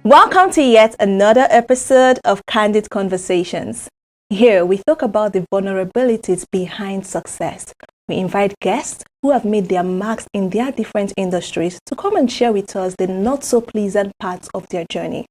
Welcome to yet another episode of Candid Conversations. Here we talk about the vulnerabilities behind success. We invite guests who have made their marks in their different industries to come and share with us the not so pleasant parts of their journey.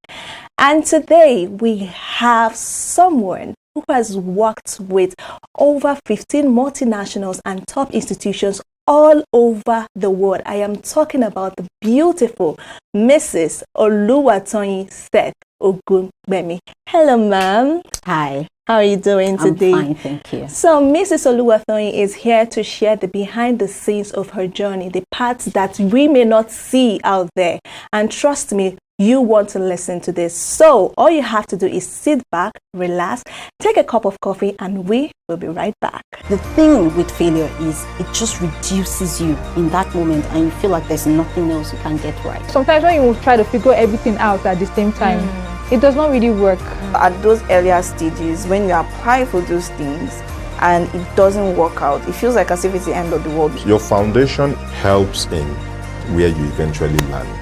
And today we have someone who has worked with over 15 multinationals and top institutions all over the world. I am talking about the beautiful Mrs. Oluwatoyin Seth Ogungbemi. Hello, ma'am. Hi. How are you doing today? I'm fine, thank you. So, Mrs. Oluwatoyin is here to share the behind the scenes of her journey, the parts that we may not see out there. And trust me, you want to listen to this. So, all you have to do is sit back, relax, take a cup of coffee, and we will be right back. The thing with failure is it just reduces you in that moment and you feel like there's nothing else you can get right. Sometimes when you try to figure everything out at the same time, it does not really work. At those earlier stages, when you apply for those things and it doesn't work out, it feels like as if it's the end of the world. Your foundation helps in where you eventually land.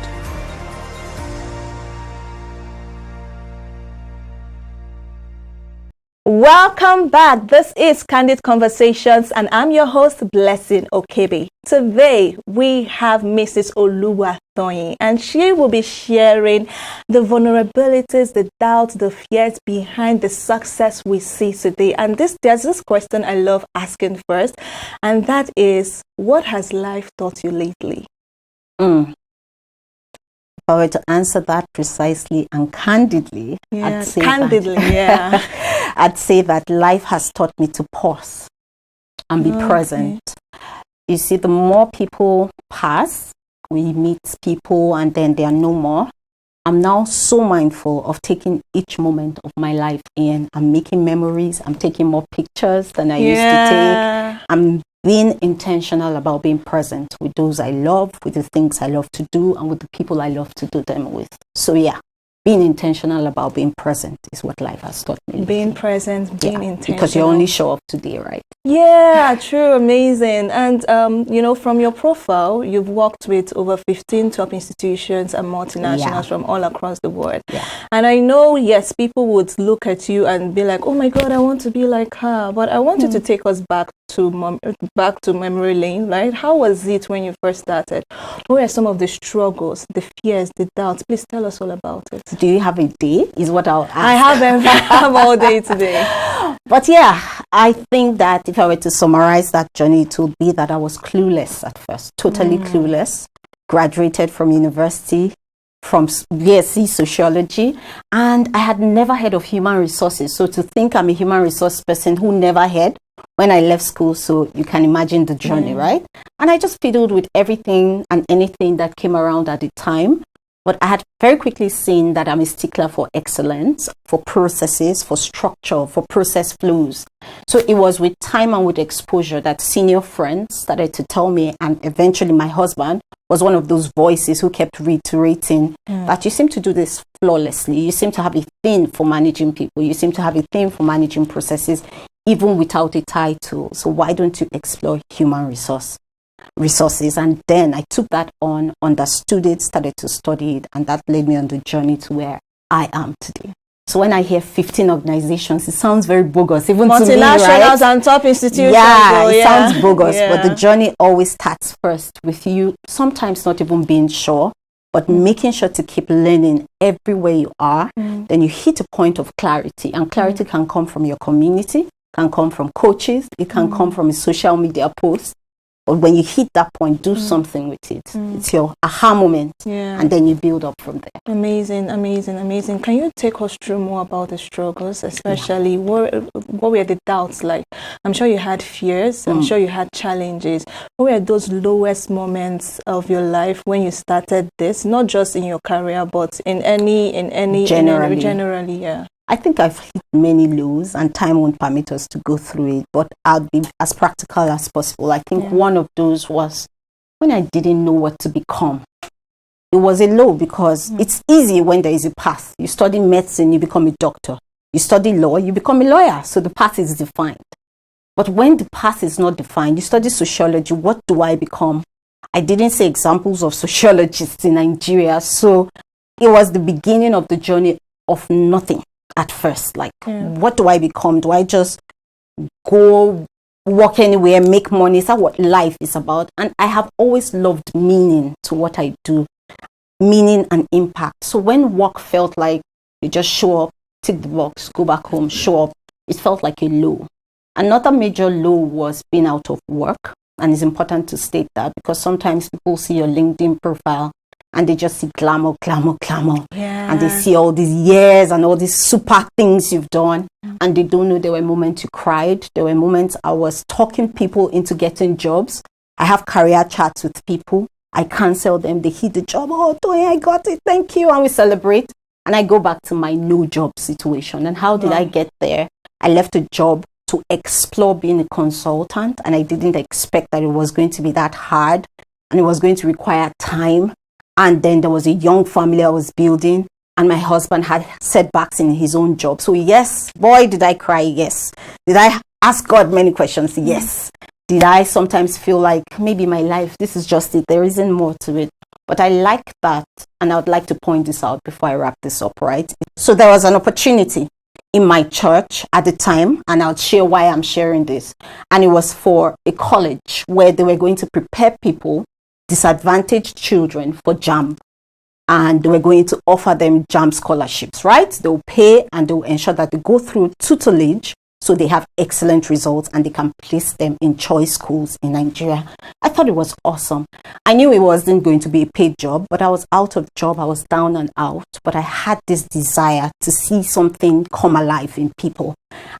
Welcome back. This is Candid Conversations and I'm your host, Blessing OKEBE. Today we have Mrs. Oluwatoyin and she will be sharing the vulnerabilities, the doubts, the fears behind the success we see today. And there's this question I love asking first, and that is, what has life taught you lately? If I were to answer that precisely and candidly, I'd say I'd say that life has taught me to pause and be present. You see, the more people pass, we meet people and then they are no more. I'm now so mindful of taking each moment of my life in. I'm making memories. I'm taking more pictures than I used to take. I'm being intentional about being present with those I love, with the things I love to do, and with the people I love to do them with. So yeah, being intentional about being present is what life has taught me. Being present, being intentional. Because you only show up today, right? Yeah, true, amazing. And, from your profile, you've worked with over 15 top institutions and multinationals from all across the world. Yeah. And I know, yes, people would look at you and be like, oh my God, I want to be like her. But I want you to take us back to memory lane, right? How was it when you first started? What were some of the struggles, the fears, the doubts? Please tell us all about it. Do you have a day? Is what I'll ask. I have all day today. But yeah, I think that if I were to summarize that journey, it would be that I was clueless at first, totally clueless. Graduated from university, from BSc Sociology, and I had never heard of human resources. So to think I'm a human resource person who never heard when I left school, so you can imagine the journey, right? And I just fiddled with everything and anything that came around at the time. But I had very quickly seen that I'm a stickler for excellence, for processes, for structure, for process flows. So it was with time and with exposure that senior friends started to tell me, and eventually my husband was one of those voices who kept reiterating that you seem to do this flawlessly. You seem to have a thing for managing people. You seem to have a thing for managing processes, even without a title. So why don't you explore human resources? And then I took that on, understood it, started to study it, and that led me on the journey to where I am today. So when I hear 15 organizations, it sounds very bogus, even to me, right? Multinationals and top institutions. Yeah, it sounds bogus, but the journey always starts first with you, sometimes not even being sure, but making sure to keep learning everywhere you are. Then you hit a point of clarity, and clarity can come from your community, can come from coaches, it can come from a social media post. But when you hit that point, do something with it. It's your aha moment, and then you build up from there. Amazing. Can you take us through more about the struggles, especially what were the doubts like? I'm sure you had fears. I'm sure you had challenges. What were those lowest moments of your life when you started this? Not just in your career, but in any generally, yeah. I think I've hit many lows and time won't permit us to go through it, but I'll be as practical as possible. I think one of those was when I didn't know what to become. It was a low because it's easy when there is a path. You study medicine, you become a doctor. You study law, you become a lawyer. So the path is defined. But when the path is not defined, you study sociology, what do I become? I didn't say examples of sociologists in Nigeria. So it was the beginning of the journey of nothing at first. Like, what do I become? Do I just go work anywhere, make money? Is that what life is about? And I have always loved meaning to what I do, meaning and impact. So when work felt like you just show up, tick the box, go back home, show up, it felt like a low. Another major low was being out of work. And it's important to state that, because sometimes people see your LinkedIn profile and they just see glamour, glamour, glamour. Yeah. And they see all these years and all these super things you've done. And they don't know there were moments you cried. There were moments I was talking people into getting jobs. I have career chats with people. I cancel them. They hit the job. Oh, Toyin, I got it. Thank you. And we celebrate. And I go back to my no job situation. And how did I get there? I left a job to explore being a consultant, and I didn't expect that it was going to be that hard and it was going to require time. And then there was a young family I was building, and my husband had setbacks in his own job. So yes, boy, did I cry? Yes. Did I ask God many questions? Yes. Did I sometimes feel like maybe my life, this is just it, there isn't more to it? But I like that, and I would like to point this out before I wrap this up, right? So there was an opportunity in my church at the time, and I'll share why I'm sharing this. And it was for a college where they were going to prepare people, disadvantaged children, for JAMB. And they were going to offer them JAMB scholarships, right? They'll pay and they'll ensure that they go through tutelage so they have excellent results and they can place them in choice schools in Nigeria. I thought it was awesome. I knew it wasn't going to be a paid job, but I was out of job. I was down and out, but I had this desire to see something come alive in people.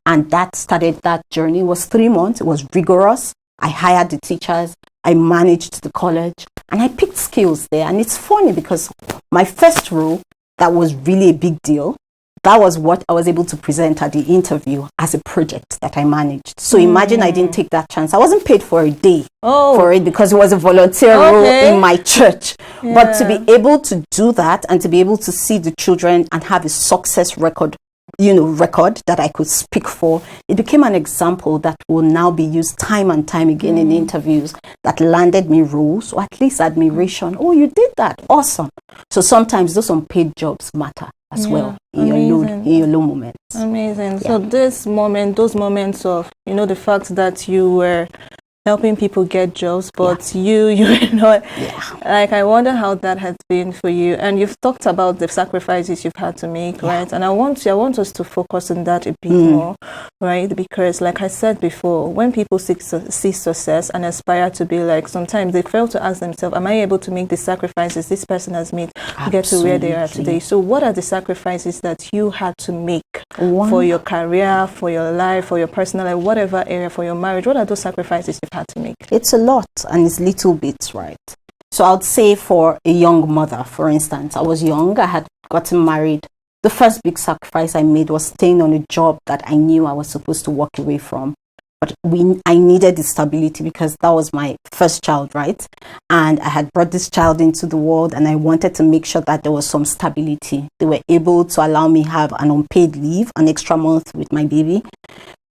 And that started that journey. It was 3 months. It was rigorous. I hired the teachers. I managed the college and I picked skills there. And it's funny because my first role, that was really a big deal. That was what I was able to present at the interview as a project that I managed. So imagine I didn't take that chance. I wasn't paid for a day for it because it was a volunteer role in my church. Yeah. But to be able to do that and to be able to see the children and have a success record that I could speak for, it became an example that will now be used time and time again in interviews that landed me roles, or at least admiration. Oh, you did that. Awesome. So sometimes those unpaid jobs matter as well in your low moments. Amazing. So those moments of, the fact that you were helping people get jobs, but you were not, like, I wonder how that has been for you. And you've talked about the sacrifices you've had to make, right? And I want us to focus on that a bit more, right? Because like I said before, when people see success and aspire to be like, sometimes they fail to ask themselves, am I able to make the sacrifices this person has made to get to where they are today? So what are the sacrifices that you had to make for your career, for your life, for your personal life, whatever area, for your marriage? What are those sacrifices you've had to make? It's a lot, and it's little bits, right? So I would say for a young mother, for instance, I was young, I had gotten married. The first big sacrifice I made was staying on a job that I knew I was supposed to walk away from. But I needed the stability because that was my first child, right? And I had brought this child into the world, and I wanted to make sure that there was some stability. They were able to allow me have an unpaid leave, an extra month with my baby.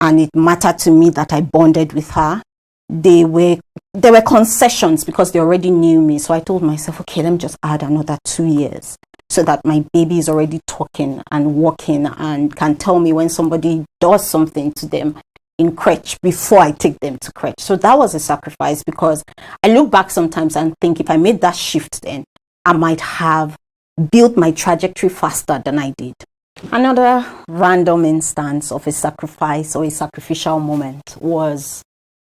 And it mattered to me that I bonded with her. There were concessions because they already knew me. So I told myself, okay, let me just add another 2 years so that my baby is already talking and walking and can tell me when somebody does something to them in crèche before I take them to crèche. So that was a sacrifice, because I look back sometimes and think if I made that shift then, I might have built my trajectory faster than I did. Another random instance of a sacrifice or a sacrificial moment was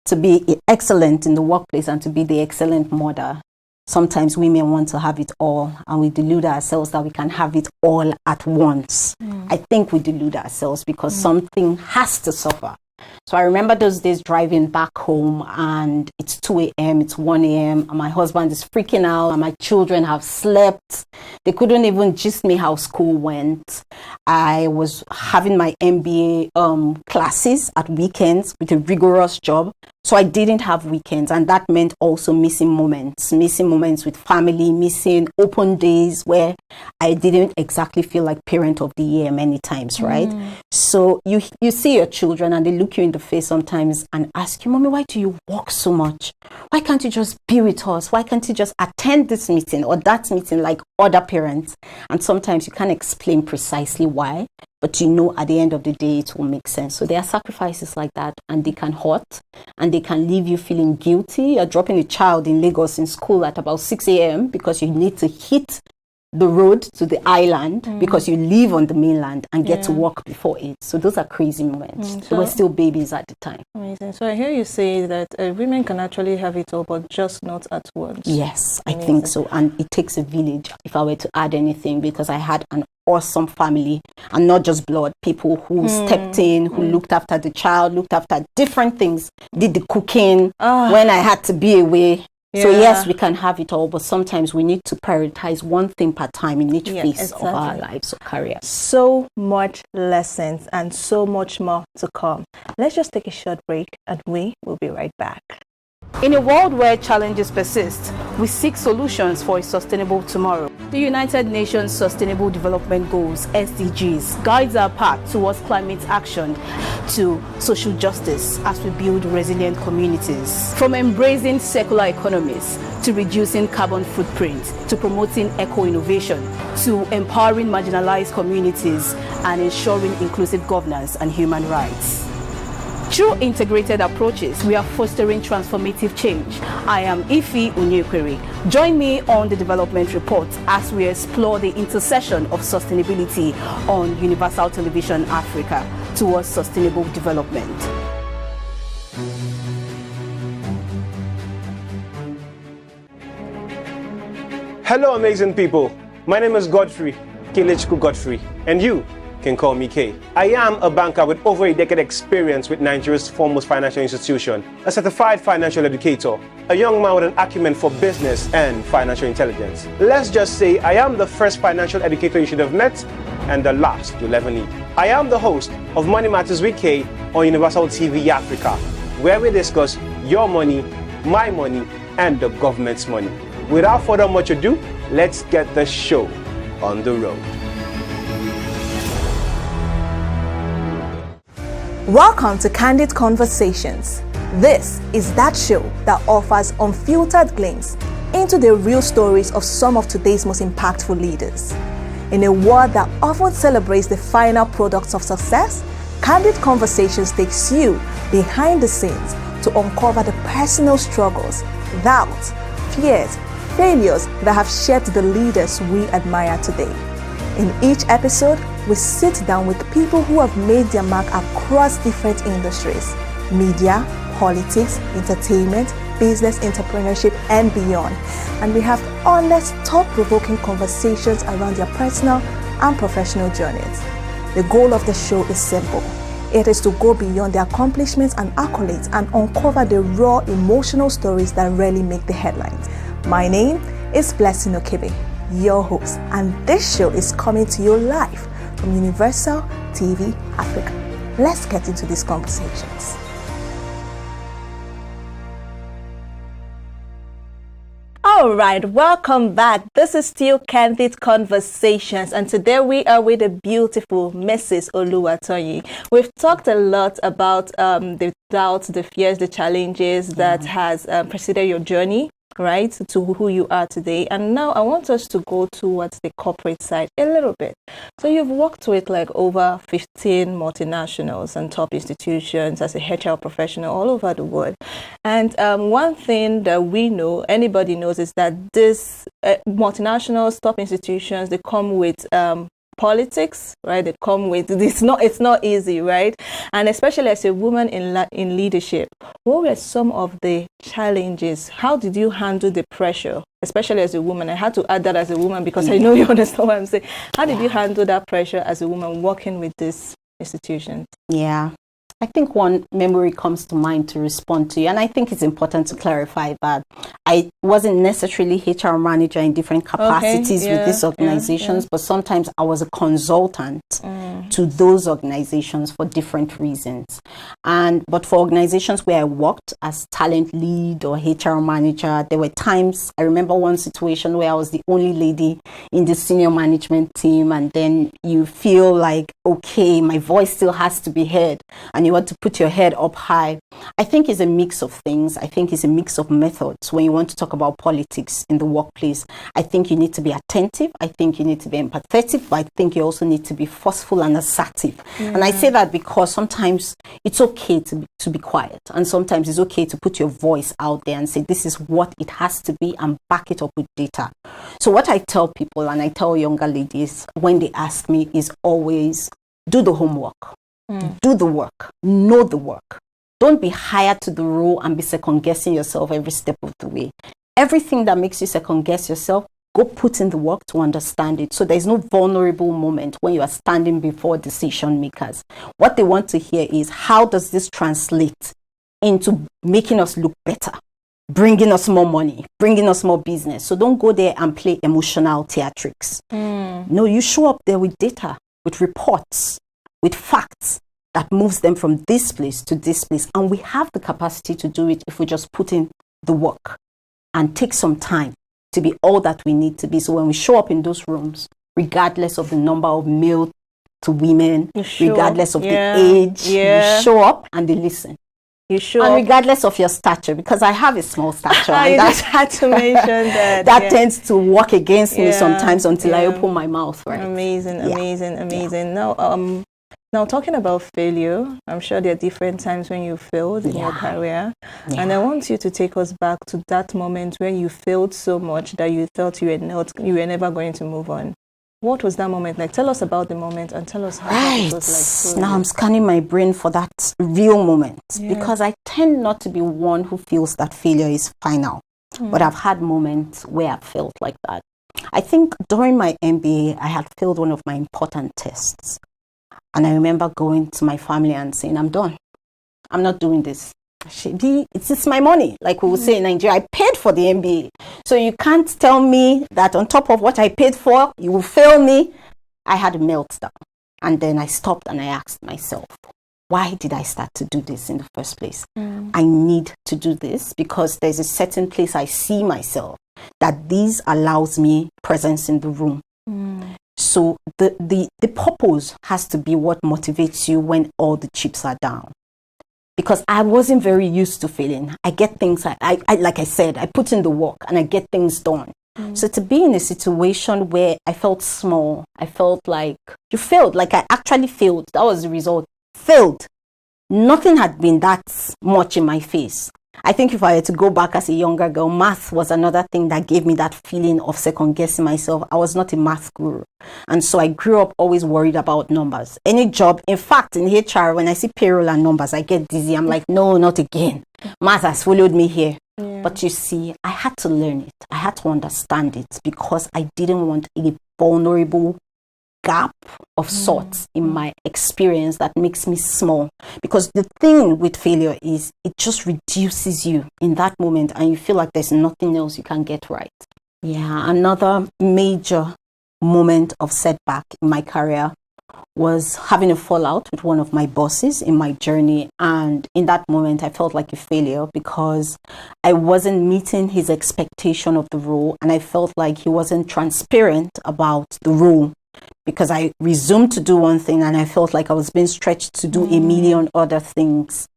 to be excellent in the workplace and to be the excellent mother. Sometimes women want to have it all, and we delude ourselves that we can have it all at once. I think we delude ourselves because something has to suffer. So I remember those days driving back home, and it's 2 a.m., it's 1 a.m., and my husband is freaking out, and my children have slept. They couldn't even gist me how school went. I was having my MBA classes at weekends with a rigorous job. So I didn't have weekends, and that meant also missing moments with family, missing open days where I didn't exactly feel like parent of the year many times, right? So you see your children and they look look you in the face sometimes and ask you, Mommy, why do you work so much? Why can't you just be with us? Why can't you just attend this meeting or that meeting like other parents? And sometimes you can't explain precisely why, but you know at the end of the day it will make sense. So there are sacrifices like that, and they can hurt, and they can leave you feeling guilty. You're dropping a child in Lagos in school at about 6 a.m. because you need to hit the road to the island because you live on the mainland and get to work before it. So those are crazy moments. They were still babies at the time. Amazing. So I hear you say that women can actually have it all, but just not at once. Yes, I think so. And it takes a village, if I were to add anything, because I had an awesome family, and not just blood, people who stepped in, who looked after the child, looked after different things, did the cooking when I had to be away. So yes, we can have it all, but sometimes we need to prioritize one thing per time in each phase of our lives or career. So much lessons and so much more to come. Let's just take a short break and we will be right back. In a world where challenges persist, we seek solutions for a sustainable tomorrow. The United Nations Sustainable Development Goals, SDGs, guides our path towards climate action to social justice as we build resilient communities. From embracing circular economies, to reducing carbon footprint, to promoting eco-innovation, to empowering marginalized communities and ensuring inclusive governance and human rights. Through integrated approaches, we are fostering transformative change. I am Ife Onyekwere. Join me on the Development Report as we explore the intersection of sustainability on Universal Television Africa towards sustainable development. Hello, amazing people. My name is Godfrey, Kelechku Godfrey, and you can call me K. I am a banker with over a decade experience with Nigeria's foremost financial institution, a certified financial educator, a young man with an acumen for business and financial intelligence. Let's just say I am the first financial educator you should have met and the last you'll ever need. I am the host of Money Matters with K on Universal TV Africa, where we discuss your money, my money, and the government's money. Without further much ado, let's get the show on the road. Welcome to Candid Conversations. This is that show that offers unfiltered glimpse into the real stories of some of today's most impactful leaders. In a world that often celebrates the final products of success, Candid Conversations takes you behind the scenes to uncover the personal struggles, doubts, fears, failures that have shaped the leaders we admire today. In each episode, we sit down with people who have made their mark across different industries: media, politics, entertainment, business, entrepreneurship, and beyond. And we have honest, thought-provoking conversations around their personal and professional journeys. The goal of the show is simple. It is to go beyond their accomplishments and accolades and uncover the raw, emotional stories that rarely make the headlines. My name is Blessing OKEBE, your host, and this show is coming to you live from Universal TV Africa. Let's get into these conversations. All right, welcome back. This is still Candid Conversations, and today we are with the beautiful Mrs. Oluwatoyin. We've talked a lot about the doubts, the fears, the challenges that has preceded your journey, right, to who you are today. And now I want us to go towards the corporate side a little bit. So you've worked with like over 15 multinationals and top institutions as a HR professional all over the world. And one thing that we know, anybody knows, is that this multinationals, top institutions, they come with politics, right? They come with it's not easy, right? And especially as a woman in leadership, what were some of the challenges? How did you handle the pressure, especially as a woman? I had to add that as a woman because I know you understand what I'm saying. How did you handle that pressure as a woman working with this institution? Yeah, I think one memory comes to mind to respond to you, and I think it's important to clarify that I wasn't necessarily HR manager in different capacities with these organizations, but sometimes I was a consultant to those organizations for different reasons. But for organizations where I worked as talent lead or HR manager, there were times, I remember one situation where I was the only lady in the senior management team, and then you feel like, okay, my voice still has to be heard, and you want to put your head up high. I think it's a mix of things. I think it's a mix of methods. When you want to talk about politics in the workplace, I think you need to be attentive. I think you need to be empathetic, but I think you also need to be forceful and assertive. And I say that because sometimes it's okay to be quiet, and sometimes it's okay to put your voice out there and say, this is what it has to be, and back it up with data. So what I tell people, and I tell younger ladies when they ask me, is always do the homework, do the work, know the work. Don't be hired to the role and be second guessing yourself every step of the way. Everything that makes you second guess yourself, go put in the work to understand it. So there's no vulnerable moment when you are standing before decision makers. What they want to hear is, how does this translate into making us look better, bringing us more money, bringing us more business? So don't go there and play emotional theatrics. No, you show up there with data, with reports, with facts that moves them from this place to this place. And we have the capacity to do it if we just put in the work and take some time to be all that we need to be. So when we show up in those rooms, regardless of the number of male to women, regardless of the age, you show up and they listen. You show and up. regardless of your stature, because I have a small stature. You just had to mention that. That tends to work against me sometimes until I open my mouth. Right? Amazing. Now, talking about failure, I'm sure there are different times when you failed in your career. And I want you to take us back to that moment when you failed so much that you thought you were never going to move on. What was that moment like? Tell us about the moment and tell us how it was like. Now I'm scanning my brain for that real moment because I tend not to be one who feels that failure is final. But I've had moments where I've felt like that. I think during my MBA, I had failed one of my important tests. And I remember going to my family and saying, I'm done. I'm not doing this. It's my money. Like we would say in Nigeria, I paid for the MBA. So you can't tell me that on top of what I paid for, you will fail me. I had a meltdown. And then I stopped and I asked myself, why did I start to do this in the first place? I need to do this because there's a certain place I see myself that this allows me presence in the room. So the purpose has to be what motivates you when all the chips are down. Because I wasn't very used to failing. I get things, I like I said, I put in the work and I get things done. So to be in a situation where I felt small, I felt like you failed, like I actually failed. That was the result. Failed. Nothing had been that much in my face. I think if I had to go back as a younger girl, math was another thing that gave me that feeling of second guessing myself. I was not a math guru. And so I grew up always worried about numbers. Any job, in fact, in HR, when I see payroll and numbers, I get dizzy. I'm like, no, not again. Math has followed me here. But you see, I had to learn it. I had to understand it because I didn't want a vulnerable gap of sorts in my experience that makes me small. Because the thing with failure is it just reduces you in that moment and you feel like there's nothing else you can get right. Another major moment of setback in my career was having a fallout with one of my bosses in my journey. And in that moment, I felt like a failure because I wasn't meeting his expectation of the role. And I felt like he wasn't transparent about the role. Because I resumed to do one thing and I felt like I was being stretched to do a million other things.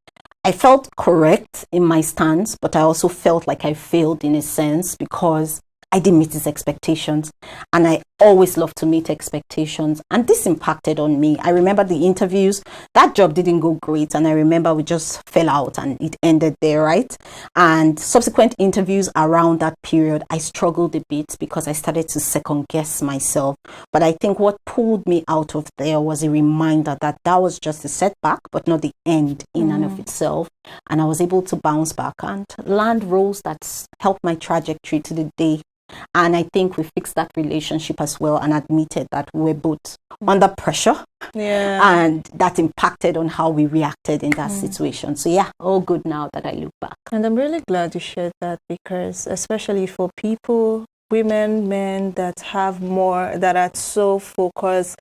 I felt correct in my stance, but I also felt like I failed in a sense because I didn't meet his expectations. And I always love to meet expectations. And this impacted on me. I remember the interviews. That job didn't go great. And I remember we just fell out and it ended there, right? And subsequent interviews around that period, I struggled a bit because I started to second guess myself. But I think what pulled me out of there was a reminder that that was just a setback, but not the end in and of itself. And I was able to bounce back and land roles that helped my trajectory to the day. And I think we fixed that relationship as well and admitted that we were both under pressure. And that impacted on how we reacted in that situation. So all good now that I look back. And I'm really glad you shared that because especially for people, women, men that have more, that are so focused,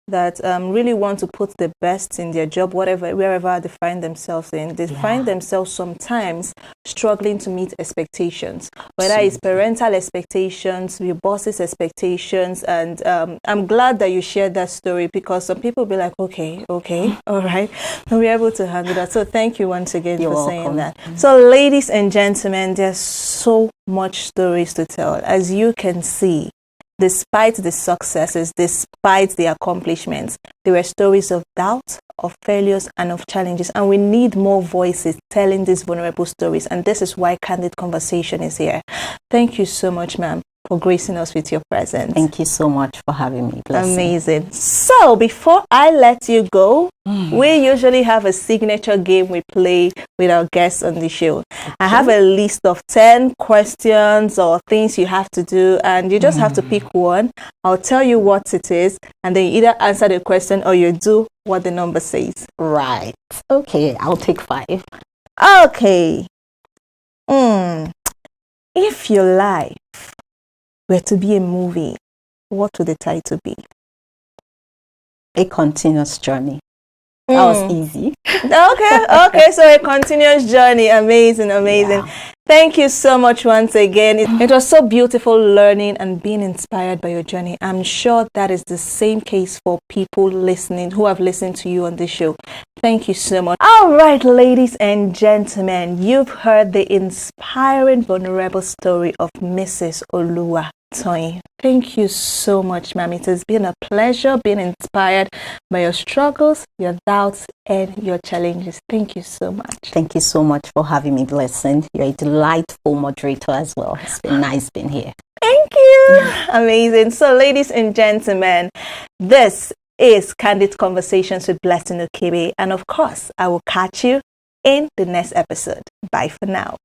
that really want to put the best in their job, wherever they find themselves in. They find themselves sometimes struggling to meet expectations, whether it's parental expectations, your boss's expectations. And I'm glad that you shared that story, because some people will be like, okay, all right, and we're able to handle that. So thank you once again for saying that. So ladies and gentlemen, there's so much stories to tell. As you can see, despite the successes, despite the accomplishments, there were stories of doubt, of failures, and of challenges. And we need more voices telling these vulnerable stories. And this is why Candid Conversation is here. Thank you so much, ma'am, for gracing us with your presence. Thank you so much for having me. Blessing. Amazing. So before I let you go, we usually have a signature game we play with our guests on the show. Okay. I have a list of 10 questions or things you have to do, and you just have to pick one. I'll tell you what it is, and then you either answer the question or you do what the number says. Right. Okay, I'll take 5. Okay. If your life were to be a movie, what would the title be? A Continuous Journey. That was easy. Okay, so a continuous journey. Amazing. Yeah. Thank you so much once again. It was so beautiful learning and being inspired by your journey. I'm sure that is the same case for people listening who have listened to you on this show. Thank you so much. All right, ladies and gentlemen, you've heard the inspiring, vulnerable story of Mrs. Oluwa Toyin. Thank you so much, ma'am. It has been a pleasure being inspired by your struggles, your doubts, and your challenges. Thank you so much. Thank you so much for having me, Blessing. You're a delightful moderator as well. It's been nice being here. Thank you. Amazing. So, ladies and gentlemen, this is Candid Conversations with Blessing OKEBE. And of course, I will catch you in the next episode. Bye for now.